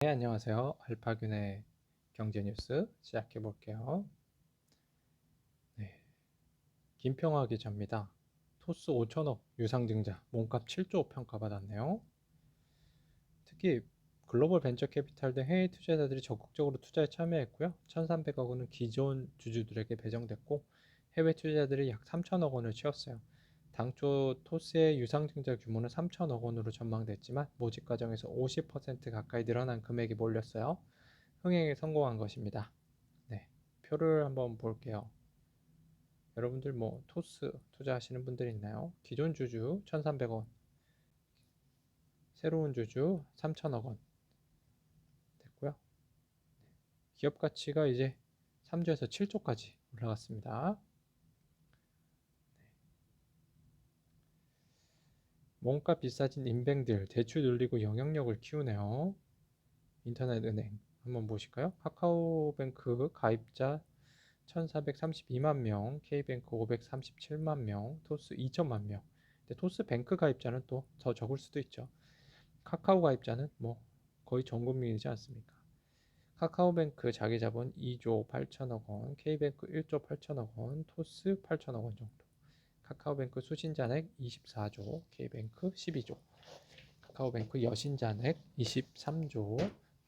네, 안녕하세요. 알파균의 경제뉴스 시작해 볼게요. 네, 김평화 기자입니다. 토스 5천억 유상증자, 몸값 7조 평가받았네요. 특히 글로벌 벤처 캐피탈 등 해외 투자자들이 적극적으로 투자에 참여했고요. 1,300억 원은 기존 주주들에게 배정됐고 해외 투자자들이 약 3천억 원을 채웠어요. 당초 토스의 유상증자 규모는 3천억 원으로 전망됐지만 모집 과정에서 50% 가까이 늘어난 금액이 몰렸어요. 흥행에 성공한 것입니다. 네, 표를 한번 볼게요. 여러분들 뭐 토스 투자하시는 분들 있나요? 기존 주주 1,300원, 새로운 주주 3천억 원 됐고요. 기업 가치가 이제 3조에서 7조까지 올라갔습니다. 몸값 비싸진 인뱅들 대출 늘리고 영향력을 키우네요. 인터넷 은행 한번 보실까요? 카카오뱅크 가입자 1,432만 명, K뱅크 537만 명, 토스 2천만 명. 근데 토스 뱅크 가입자는 또 더 적을 수도 있죠. 카카오 가입자는 뭐 거의 전 국민이지 않습니까? 카카오뱅크 자기 자본 2조 8천억 원, K뱅크 1조 8천억 원, 토스 8천억 원 정도. 카카오뱅크 수신잔액 24조, K뱅크 12조. 카카오뱅크 여신잔액 23조,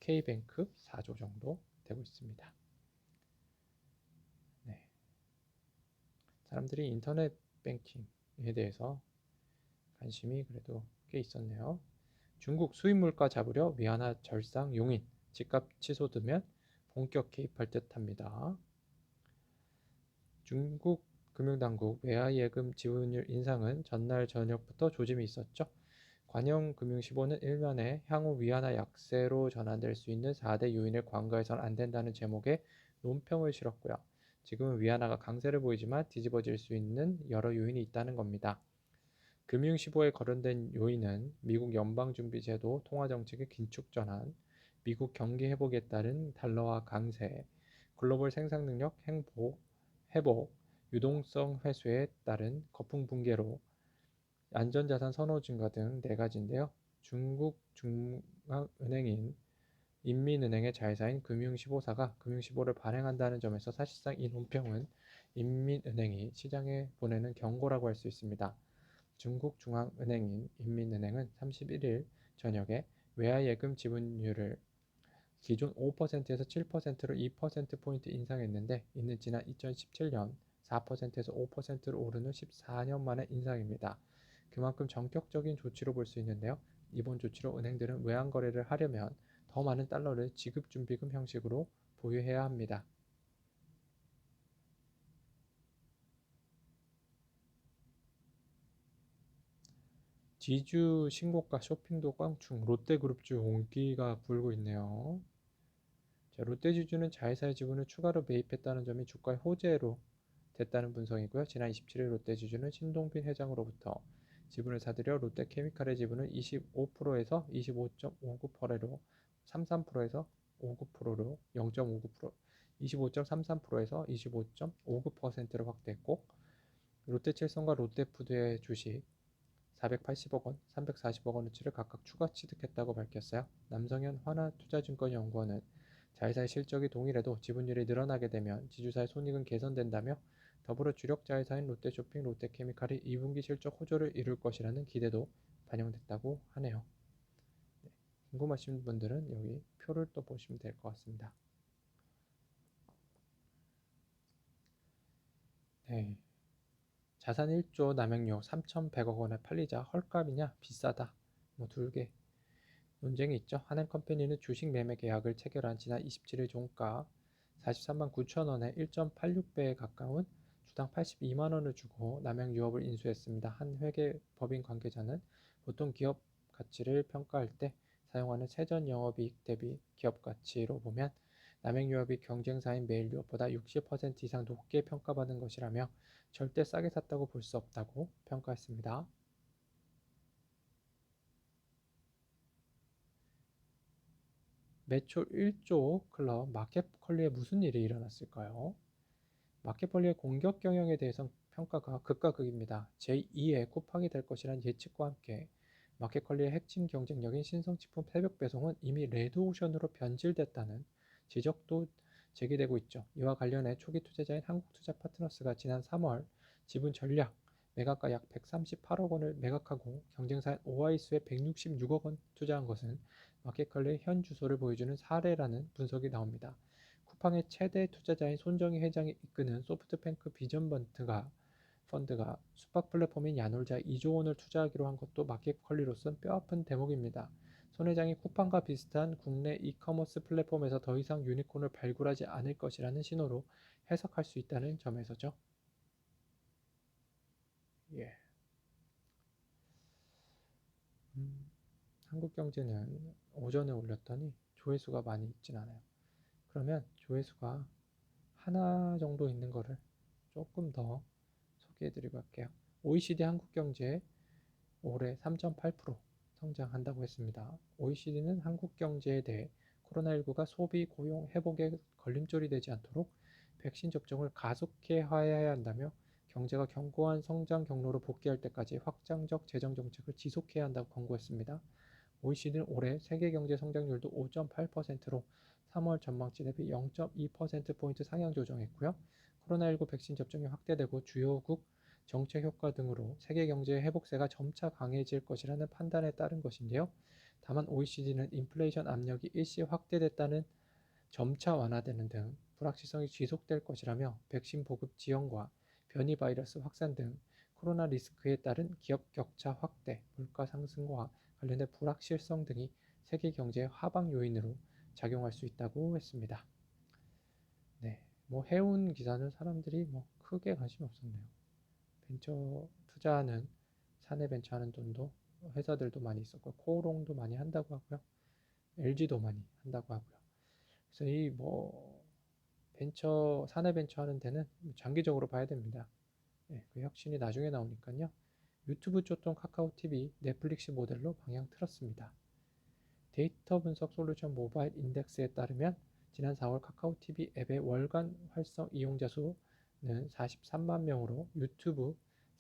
K뱅크 4조 정도 되고 있습니다. 네. 사람들이 인터넷 뱅킹에 대해서 관심이 그래도 꽤 있었네요. 중국 수입 물가 잡으려 위안화 절상 용인, 집값 치솟으면 본격 개입할 듯합니다. 중국 금융당국 외화 예금 지분율 인상은 전날 저녁부터 조짐이 있었죠. 관영 금융15는 일면에 향후 위안화 약세로 전환될 수 있는 4대 요인을 간과해서는 안 된다는 제목의 논평을 실었고요. 지금은 위안화가 강세를 보이지만 뒤집어질 수 있는 여러 요인이 있다는 겁니다. 금융15에 거론된 요인은 미국 연방준비제도 통화정책의 긴축 전환, 미국 경기 회복에 따른 달러화 강세, 글로벌 생산능력 회복, 유동성 회수에 따른 거품 붕괴로 안전자산 선호 증가 등 네 가지인데요. 중국 중앙은행인 인민은행의 자회사인 금융15사가 금융15를 발행한다는 점에서 사실상 이 논평은 인민은행이 시장에 보내는 경고라고 할 수 있습니다. 중국 중앙은행인 인민은행은 31일 저녁에 외화예금 지분율을 기존 5%에서 7%로 2%포인트 인상했는데 이는 지난 2017년 4%에서 5%로 오른 후 14년 만의 인상입니다. 그만큼 전격적인 조치로 볼 수 있는데요. 이번 조치로 은행들은 외환 거래를 하려면 더 많은 달러를 지급준비금 형식으로 보유해야 합니다. 지주 신고가 쇼핑도 꽝충 롯데그룹주 온기가 불고 있네요. 자, 롯데지주는 자회사의 지분을 추가로 매입했다는 점이 주가의 호재로 됐다는 분석이고요. 지난 27일 롯데지주는 신동빈 회장으로부터 지분을 사들여 롯데케미칼의 지분을 25%에서 25.59%로 33%에서 59%로 0.59% 25.33%에서 25.59%로 확대했고 롯데칠성과 롯데푸드의 주식 480억 원, 340억 원어치를 각각 추가 취득했다고 밝혔어요. 남성현 하나투자증권연구원은 자회사의 실적이 동일해도 지분율이 늘어나게 되면 지주사의 손익은 개선된다며 더불어 주력 자회사인 롯데쇼핑, 롯데케미칼이 2분기 실적 호조를 이룰 것이라는 기대도 반영됐다고 하네요. 네, 궁금하신 분들은 여기 표를 또 보시면 될 것 같습니다. 네, 자산 1조 남용료 3,100억 원에 팔리자 헐값이냐 비싸다 뭐 둘개 논쟁이 있죠. 한행컴퍼니는 주식 매매 계약을 체결한 지난 27일 종가 43만 9천 원에 1.86배에 가까운 주당 82만 원을 주고 남양 유업을 인수했습니다. 한 회계 법인 관계자는 보통 기업 가치를 평가할 때 사용하는 세전 영업이익 대비 기업 가치로 보면 남양 유업이 경쟁사인 메일 유업보다 60% 이상 높게 평가받은 것이라며 절대 싸게 샀다고 볼 수 없다고 평가했습니다. 매출 1조 클럽 마켓컬리에 무슨 일이 일어났을까요? 마켓컬리의 공격 경영에 대해선 평가가 극과 극입니다. 제2의 쿠팡이 될 것이라는 예측과 함께 마켓컬리의 핵심 경쟁력인 신성식품 새벽 배송은 이미 레드오션으로 변질됐다는 지적도 제기되고 있죠. 이와 관련해 초기 투자자인 한국투자파트너스가 지난 3월 지분 전략 매각가 약 138억 원을 매각하고 경쟁사인 오아이수에 166억 원 투자한 것은 마켓컬리의 현 주소를 보여주는 사례라는 분석이 나옵니다. 쿠팡의 최대 투자자인 손정희 회장이 이끄는 소프트뱅크 펀드가 숙박 플랫폼인 야놀자에 2조 원을 투자하기로 한 것도 마켓컬리로선 뼈아픈 대목입니다. 손 회장이 쿠팡과 비슷한 국내 이커머스 플랫폼에서 더 이상 유니콘을 발굴하지 않을 것이라는 신호로 해석할 수 있다는 점에서죠. 예. 한국경제는 오전에 올렸더니 조회수가 많이 있진 않아요. 그러면 조회수가 하나 정도 있는 거를 조금 더 소개해드리고 할게요. OECD 한국경제 올해 3.8% 성장한다고 했습니다. OECD는 한국 경제에 대해 코로나19가 소비, 고용 회복에 걸림돌이 되지 않도록 백신 접종을 가속화해야 한다며 경제가 견고한 성장 경로로 복귀할 때까지 확장적 재정 정책을 지속해야 한다고 권고했습니다. OECD는 올해 세계 경제 성장률도 5.8%로 3월 전망치 대비 0.2%포인트 상향 조정했고요. 코로나19 백신 접종이 확대되고 주요국 정책 효과 등으로 세계 경제의 회복세가 점차 강해질 것이라는 판단에 따른 것인데요. 다만 OECD는 인플레이션 압력이 일시 확대됐다는 점차 완화되는 등 불확실성이 지속될 것이라며 백신 보급 지연과 변이 바이러스 확산 등 코로나 리스크에 따른 기업 격차 확대, 물가 상승과 관련된 불확실성 등이 세계 경제의 하방 요인으로 작용할 수 있다고 했습니다. 네, 뭐 해운 기사는 사람들이 뭐 크게 관심이 없었네요. 벤처 투자하는 사내 벤처 하는 돈도 회사들도 많이 있었고 코오롱도 많이 한다고 하고요. LG도 많이 한다고 하고요. 그래서 이 뭐 벤처 사내 벤처 하는 데는 장기적으로 봐야 됩니다. 네, 그 혁신이 나중에 나오니까요. 유튜브 쫓던 카카오 TV, 넷플릭스 모델로 방향 틀었습니다. 데이터 분석 솔루션 모바일 인덱스에 따르면 지난 4월 카카오 TV 앱의 월간 활성 이용자 수는 43만 명으로 유튜브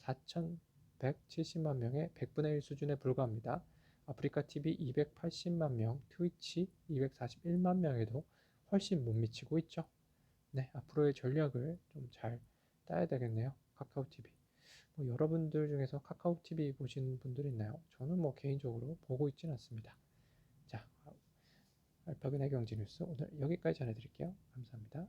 4,170만 명의 100분의 1 수준에 불과합니다. 아프리카 TV 280만 명, 트위치 241만 명에도 훨씬 못 미치고 있죠. 네, 앞으로의 전략을 좀 잘 따야 되겠네요. 카카오 TV. 뭐 여러분들 중에서 카카오 TV 보신 분들 있나요? 저는 뭐 개인적으로 보고 있지는 않습니다. 자, 알파근의 경제 뉴스 오늘 여기까지 전해드릴게요. 감사합니다.